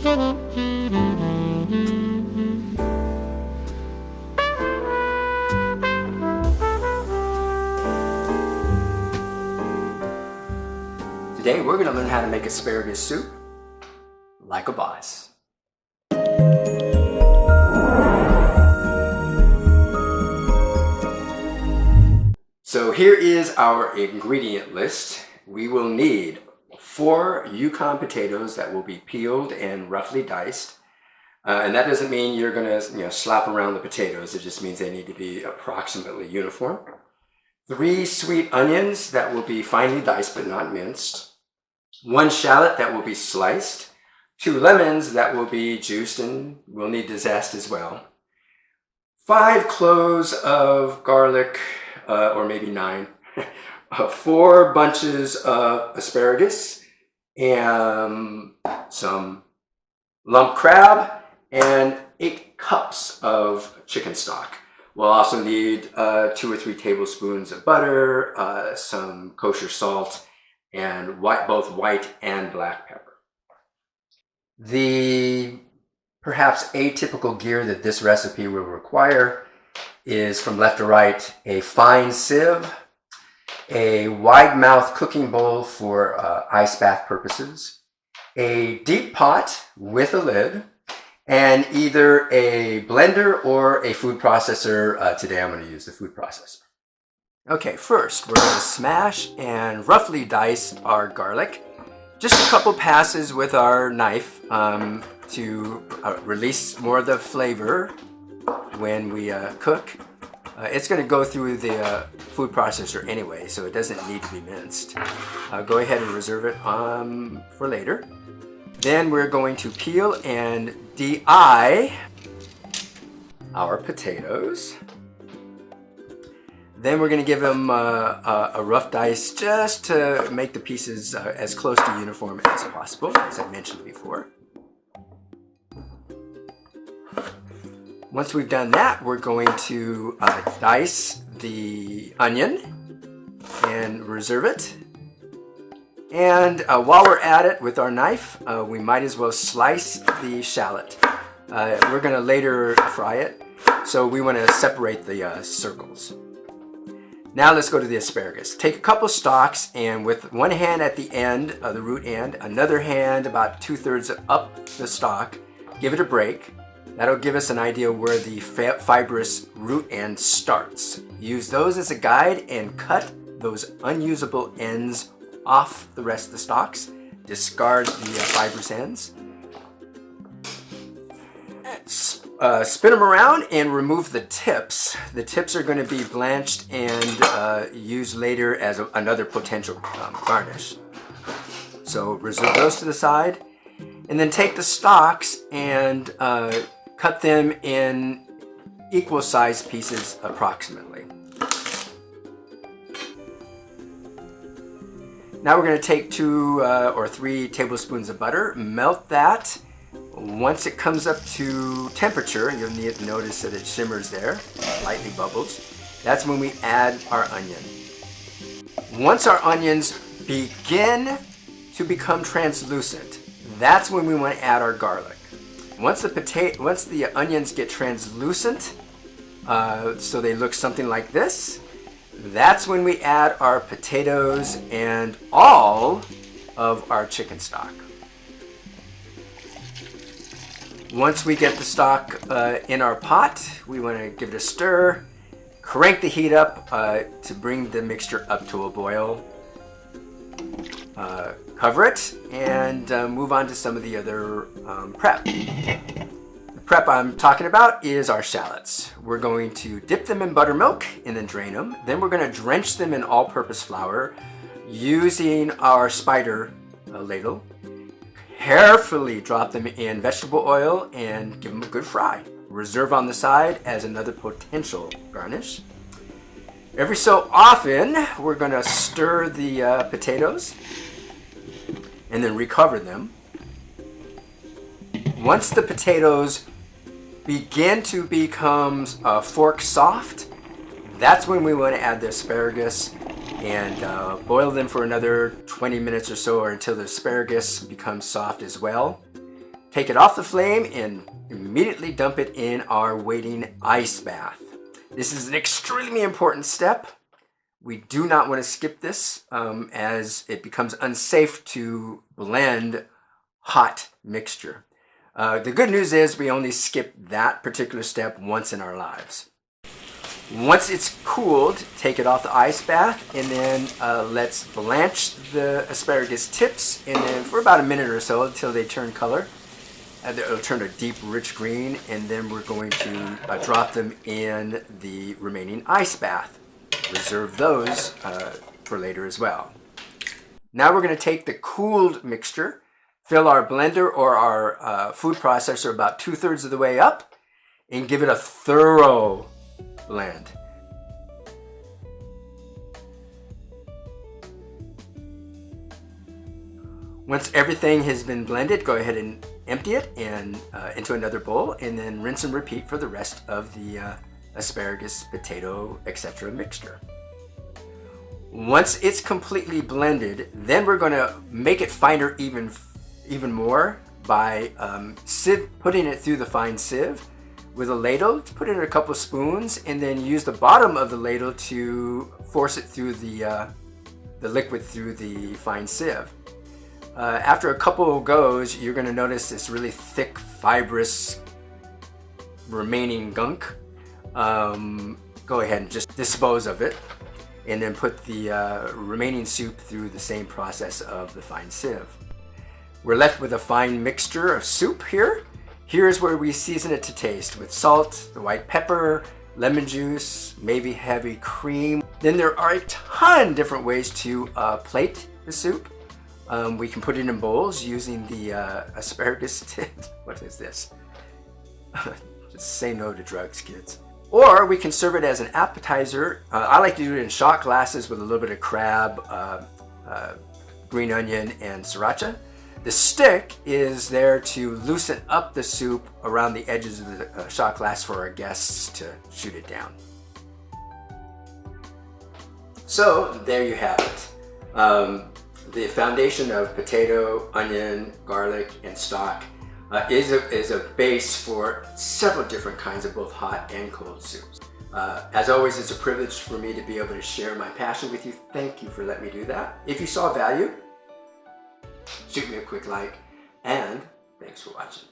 Today we're going to learn how to make asparagus soup like a boss. So here is our ingredient list. We will need 4 Yukon potatoes that will be peeled and roughly diced. And that doesn't mean you're going to slap around the potatoes. It just means they need to be approximately uniform. 3 sweet onions that will be finely diced but not minced. 1 shallot that will be sliced. 2 lemons that will be juiced and will need the zest as well. 5 cloves of garlic, or maybe 9. 4 bunches of asparagus, and some lump crab, and 8 cups of chicken stock. We'll also need 2 or 3 tablespoons of butter, some kosher salt, and both white and black pepper. The perhaps atypical gear that this recipe will require is, from left to right, a fine sieve, a wide mouth cooking bowl for ice bath purposes, a deep pot with a lid, and either a blender or a food processor. Today I'm going to use the food processor. Okay, first we're going to smash and roughly dice our garlic. Just a couple passes with our knife to release more of the flavor when we cook. It's going to go through the food processor anyway, so it doesn't need to be minced. Go ahead and reserve it for later. Then we're going to peel and de-eye our potatoes. Then we're going to give them a rough dice just to make the pieces as close to uniform as possible, as I mentioned before. Once we've done that, we're going to dice the onion and reserve it. And while we're at it with our knife, we might as well slice the shallot. We're going to later fry it, so we want to separate the circles. Now let's go to the asparagus. Take a couple stalks, and with one hand at the end, the root end, another hand about 2/3 up the stalk, give it a break. That'll give us an idea where the fibrous root end starts. Use those as a guide and cut those unusable ends off the rest of the stalks. Discard the fibrous ends. Spin them around and remove the tips. The tips are going to be blanched and used later as another potential garnish. So reserve those to the side. And then take the stalks and cut them in equal sized pieces approximately. Now we're going to take 2 or 3 tablespoons of butter, melt that. Once it comes up to temperature, you'll need to notice that it shimmers there, lightly bubbles. That's when we add our onion. Once our onions begin to become translucent, that's when we want to add our garlic. Once the onions get translucent, so they look something like this, that's when we add our potatoes and all of our chicken stock. Once we get the stock in our pot, we want to give it a stir, crank the heat up to bring the mixture up to a boil. Cover it and move on to some of the other prep. The prep I'm talking about is our shallots. We're going to dip them in buttermilk and then drain them. Then we're going to drench them in all-purpose flour using our spider ladle. Carefully drop them in vegetable oil and give them a good fry. Reserve on the side as another potential garnish. Every so often, we're going to stir the potatoes and then recover them. Once the potatoes begin to become fork soft, that's when we want to add the asparagus and boil them for another 20 minutes or so, or until the asparagus becomes soft as well. take it off the flame and immediately dump it in our waiting ice bath. This is an extremely important step. We do not want to skip this as it becomes unsafe to blend hot mixture. The good news is we only skip that particular step once in our lives. Once it's cooled, take it off the ice bath, and then let's blanch the asparagus tips, and then for about a minute or so until they turn color. It'll turn a deep, rich green, and then we're going to drop them in the remaining ice bath. Reserve those for later as well. Now we're going to take the cooled mixture, fill our blender or our food processor about 2/3 of the way up, and give it a thorough blend. Once everything has been blended, go ahead and empty it and into another bowl, and then rinse and repeat for the rest of the asparagus, potato, etc. mixture. Once it's completely blended, then we're going to make it finer even more by putting it through the fine sieve with a ladle. Put in a couple spoons, and then use the bottom of the ladle to force it through the liquid through the fine sieve. After a couple goes, you're going to notice this really thick, fibrous remaining gunk. Go ahead and just dispose of it, and then put the remaining soup through the same process of the fine sieve. We're left with a fine mixture of soup here. Here's where we season it to taste with salt, the white pepper, lemon juice, maybe heavy cream. Then there are a ton different ways to plate the soup. We can put it in bowls using the asparagus tips. What is this? Just say no to drugs, kids. Or we can serve it as an appetizer. I like to do it in shot glasses with a little bit of crab, green onion, and sriracha. The stick is there to loosen up the soup around the edges of the shot glass for our guests to shoot it down. So there you have it. The foundation of potato, onion, garlic, and stock is a base for several different kinds of both hot and cold soups. As always, it's a privilege for me to be able to share my passion with you. Thank you for letting me do that. If you saw value, shoot me a quick like, and thanks for watching.